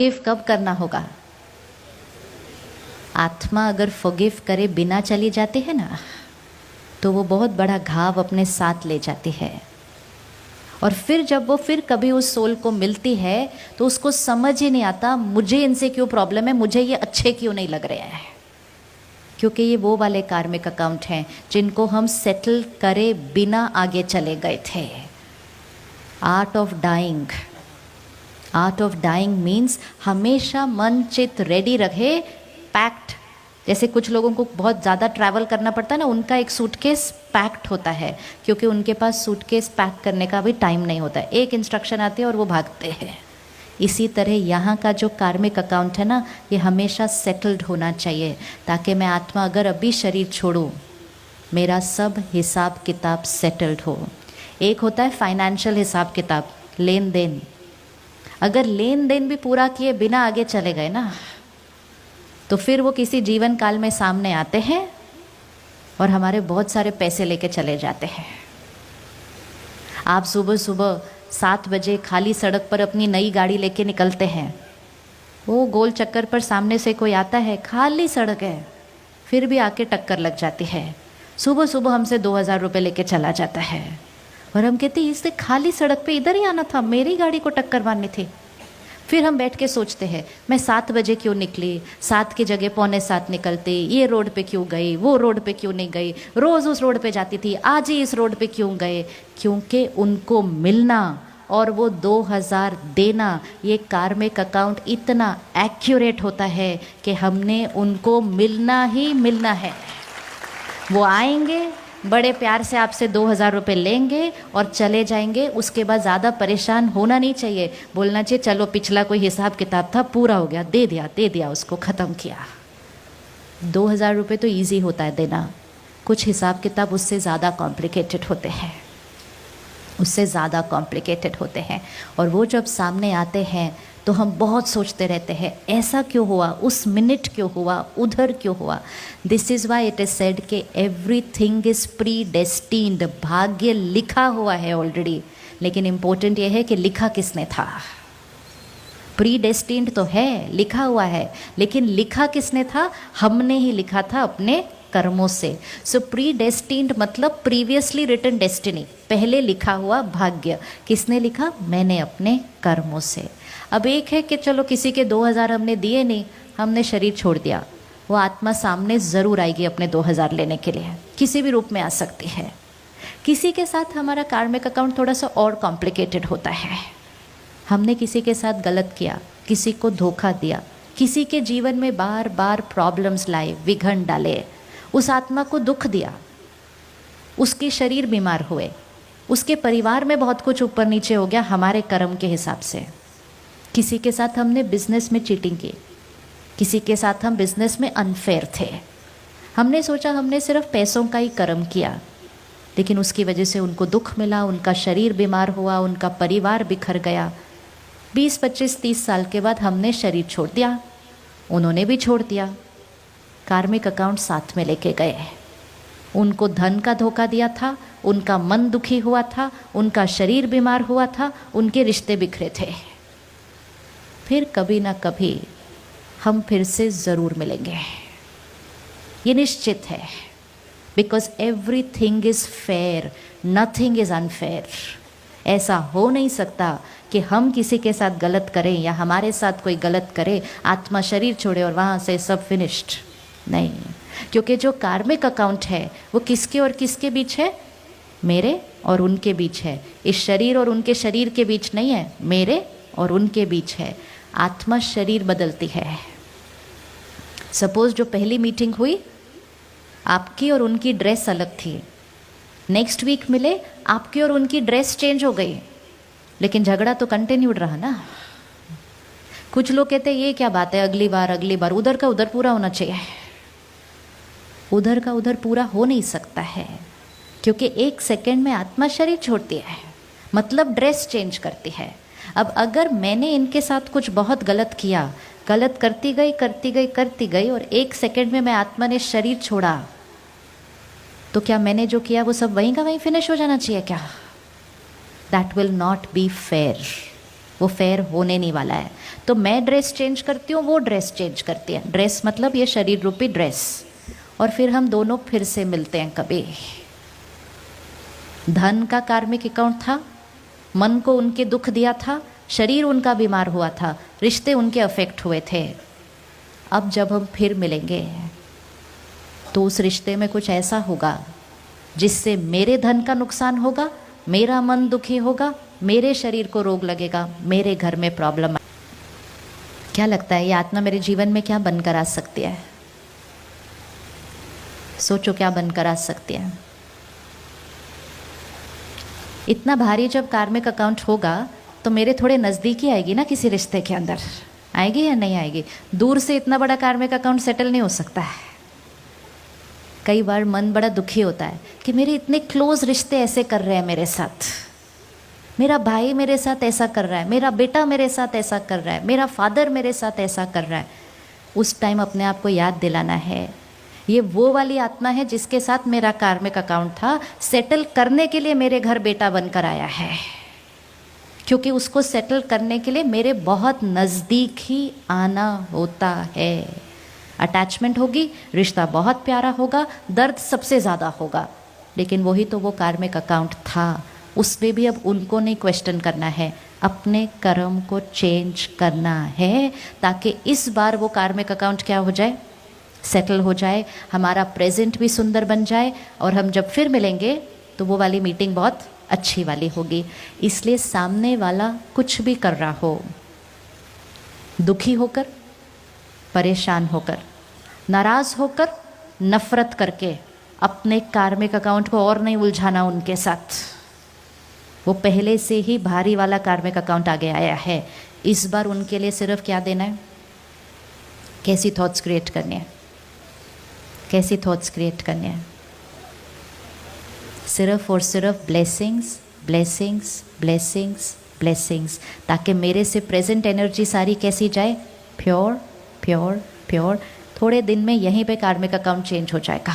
Forgive कब करना होगा? आत्मा अगर फॉरगिव करे बिना चली जाती है ना, तो वो बहुत बड़ा घाव अपने साथ ले जाती है। और फिर जब वो फिर कभी उस सोल को मिलती है तो उसको समझ ही नहीं आता मुझे इनसे क्यों प्रॉब्लम है, मुझे ये अच्छे क्यों नहीं लग रहे हैं। क्योंकि ये वो वाले कार्मिक अकाउंट हैं जिनको हम सेटल करे बिना आगे चले गए थे। Art of dying, art of dying means हमेशा मन चित रेडी रखे, पैक्ड। जैसे कुछ लोगों को बहुत ज़्यादा ट्रैवल करना पड़ता है ना, उनका एक सूटकेस पैक्ड होता है, क्योंकि उनके पास सूटकेस पैक करने का भी टाइम नहीं होता है। एक इंस्ट्रक्शन आती है और वो भागते हैं। इसी तरह यहाँ का जो कार्मिक अकाउंट है ना, ये हमेशा सेटल्ड होना चाहिए, ताकि मैं आत्मा अगर अभी शरीर छोड़ूँ, मेरा सब हिसाब किताब सेटल्ड हो। एक होता है फाइनेंशियल हिसाब किताब, लेन देन। अगर लेन देन भी पूरा किए बिना आगे चले गए ना, तो फिर वो किसी जीवन काल में सामने आते हैं और हमारे बहुत सारे पैसे लेके चले जाते हैं। आप सुबह सुबह 7 बजे खाली सड़क पर अपनी नई गाड़ी लेके निकलते हैं, वो गोल चक्कर पर सामने से कोई आता है, खाली सड़क है, फिर भी आके टक्कर लग जाती है। सुबह सुबह हमसे 2000 रुपये लेके चला जाता है और हम कहते हैं इससे खाली सड़क पे इधर ही आना था, मेरी गाड़ी को टक्कर मारनी थी। फिर हम बैठ के सोचते हैं मैं 7 बजे क्यों निकली, 7 की जगह 6:45 निकलती, ये रोड पे क्यों गई, वो रोड पे क्यों नहीं गई, रोज़ उस रोड पे जाती थी, आज ही इस रोड पे क्यों गए। क्योंकि उनको मिलना और वो 2000 देना, ये कार्मिक अकाउंट इतना एक्यूरेट होता है कि हमने उनको मिलना ही मिलना है। वो आएंगे, बड़े प्यार से आपसे 2000 रुपये लेंगे और चले जाएंगे। उसके बाद ज़्यादा परेशान होना नहीं चाहिए, बोलना चाहिए चलो पिछला कोई हिसाब किताब था पूरा हो गया, दे दिया उसको, ख़त्म किया। 2000 रुपये तो इजी होता है देना, कुछ हिसाब किताब उससे ज़्यादा कॉम्प्लिकेटेड होते हैं, उससे ज़्यादा कॉम्प्लिकेटेड होते हैं। और वो जब सामने आते हैं तो हम बहुत सोचते रहते हैं ऐसा क्यों हुआ, उस मिनट क्यों हुआ, उधर क्यों हुआ। This is why it is said कि एवरीथिंग इज़ प्री डेस्टिन्ड, भाग्य लिखा हुआ है ऑलरेडी। लेकिन इम्पोर्टेंट ये है कि लिखा किसने था। प्री डेस्टिन्ड तो है, लिखा हुआ है, लेकिन लिखा किसने था? हमने ही लिखा था अपने कर्मों से। सो प्री डेस्टिन्ड मतलब प्रीवियसली रिटन डेस्टिनी, पहले लिखा हुआ भाग्य। किसने लिखा? मैंने अपने कर्मों से। अब एक है कि चलो किसी के 2000 हमने दिए नहीं, हमने शरीर छोड़ दिया, वो आत्मा सामने ज़रूर आएगी अपने 2000 लेने के लिए, किसी भी रूप में आ सकती है। किसी के साथ हमारा कार्मिक अकाउंट थोड़ा सा और कॉम्प्लिकेटेड होता है। हमने किसी के साथ गलत किया, किसी को धोखा दिया, किसी के जीवन में बार बार प्रॉब्लम्स लाए, विघन डाले, उस आत्मा को दुख दिया, उसके शरीर बीमार हुए, उसके परिवार में बहुत कुछ ऊपर नीचे हो गया हमारे कर्म के हिसाब से। किसी के साथ हमने बिजनेस में चीटिंग की, किसी के साथ हम बिजनेस में अनफेयर थे, हमने सोचा हमने सिर्फ पैसों का ही कर्म किया, लेकिन उसकी वजह से उनको दुख मिला, उनका शरीर बीमार हुआ, उनका परिवार बिखर गया। 20, 25, 30 साल के बाद हमने शरीर छोड़ दिया, उन्होंने भी छोड़ दिया, कार्मिक अकाउंट साथ में लेके गए। उनको धन का धोखा दिया था, उनका मन दुखी हुआ था, उनका शरीर बीमार हुआ था, उनके रिश्ते बिखरे थे। फिर कभी ना कभी हम फिर से ज़रूर मिलेंगे, ये निश्चित है। Because everything is fair, nothing is unfair. ऐसा हो नहीं सकता कि हम किसी के साथ गलत करें या हमारे साथ कोई गलत करे, आत्मा शरीर छोड़े और वहाँ से सब फिनिश्ड। नहीं, क्योंकि जो कार्मिक अकाउंट है वो किसके और किसके बीच है? मेरे और उनके बीच है। इस शरीर और उनके शरीर के बीच नहीं है, मेरे और उनके बीच है। आत्मा शरीर बदलती है। सपोज जो पहली मीटिंग हुई, आपकी और उनकी ड्रेस अलग थी, नेक्स्ट वीक मिले, आपकी और उनकी ड्रेस चेंज हो गई, लेकिन झगड़ा तो कंटिन्यूड रहा ना। कुछ लोग कहते हैं ये क्या बात है, अगली बार उधर का उधर पूरा होना चाहिए। उधर का उधर पूरा हो नहीं सकता है, क्योंकि 1 सेकेंड में आत्मा शरीर छोड़ती है, मतलब ड्रेस चेंज करती है। अब अगर मैंने इनके साथ कुछ बहुत गलत किया, गलत करती गई और 1 सेकेंड में मैं आत्मा ने शरीर छोड़ा, तो क्या मैंने जो किया वो सब वहीं का वहीं फिनिश हो जाना चाहिए क्या? That will not be fair. वो फेयर होने नहीं वाला है। तो मैं ड्रेस चेंज करती हूँ, वो ड्रेस चेंज करती है। ड्रेस मतलब ये शरीर रूपी ड्रेस। और फिर हम दोनों फिर से मिलते हैं कभी। धन का कार्मिक अकाउंट था, मन को उनके दुख दिया था, शरीर उनका बीमार हुआ था, रिश्ते उनके अफेक्ट हुए थे। अब जब हम फिर मिलेंगे तो उस रिश्ते में कुछ ऐसा होगा जिससे मेरे धन का नुकसान होगा, मेरा मन दुखी होगा, मेरे शरीर को रोग लगेगा, मेरे घर में प्रॉब्लम। क्या लगता है ये आत्मा मेरे जीवन में क्या बनकर आ सकती है? सोचो क्या बनकर आ सकती है। इतना भारी जब कार्मिक अकाउंट होगा तो मेरे थोड़े नज़दीकी आएगी ना किसी रिश्ते के अंदर, आएगी या नहीं आएगी? दूर से इतना बड़ा कार्मिक अकाउंट सेटल नहीं हो सकता है। कई बार मन बड़ा दुखी होता है कि मेरे इतने क्लोज रिश्ते ऐसे कर रहे हैं मेरे साथ, मेरा भाई मेरे साथ ऐसा कर रहा है, मेरा बेटा मेरे साथ ऐसा कर रहा है, मेरा फादर मेरे साथ ऐसा कर रहा है। उस टाइम अपने आप को याद दिलाना है, ये वो वाली आत्मा है जिसके साथ मेरा कार्मिक अकाउंट था, सेटल करने के लिए मेरे घर बेटा बनकर आया है, क्योंकि उसको सेटल करने के लिए मेरे बहुत नज़दीक ही आना होता है। अटैचमेंट होगी, रिश्ता बहुत प्यारा होगा, दर्द सबसे ज़्यादा होगा, लेकिन वही तो वो कार्मिक अकाउंट था। उसमें भी अब उनको नहीं क्वेश्चन करना है, अपने कर्म को चेंज करना है, ताकि इस बार वो कार्मिक अकाउंट क्या हो जाए, सेटल हो जाए, हमारा प्रेजेंट भी सुंदर बन जाए, और हम जब फिर मिलेंगे तो वो वाली मीटिंग बहुत अच्छी वाली होगी। इसलिए सामने वाला कुछ भी कर रहा हो, दुखी होकर, परेशान होकर, नाराज़ होकर, नफ़रत करके, अपने कार्मिक अकाउंट को और नहीं उलझाना उनके साथ। वो पहले से ही भारी वाला कार्मिक अकाउंट आगे आया है। इस बार उनके लिए सिर्फ क्या देना है, कैसी थॉट्स क्रिएट करनी है, कैसी थॉट्स क्रिएट करनी है। सिर्फ और सिर्फ ब्लेसिंग्स, ब्लेसिंग्स, ब्लेसिंग्स, ब्लेसिंग्स, ताकि मेरे से प्रेजेंट एनर्जी सारी कैसी जाए, प्योर प्योर प्योर। थोड़े दिन में यहीं पे कार्मिक अकाउंट चेंज हो जाएगा।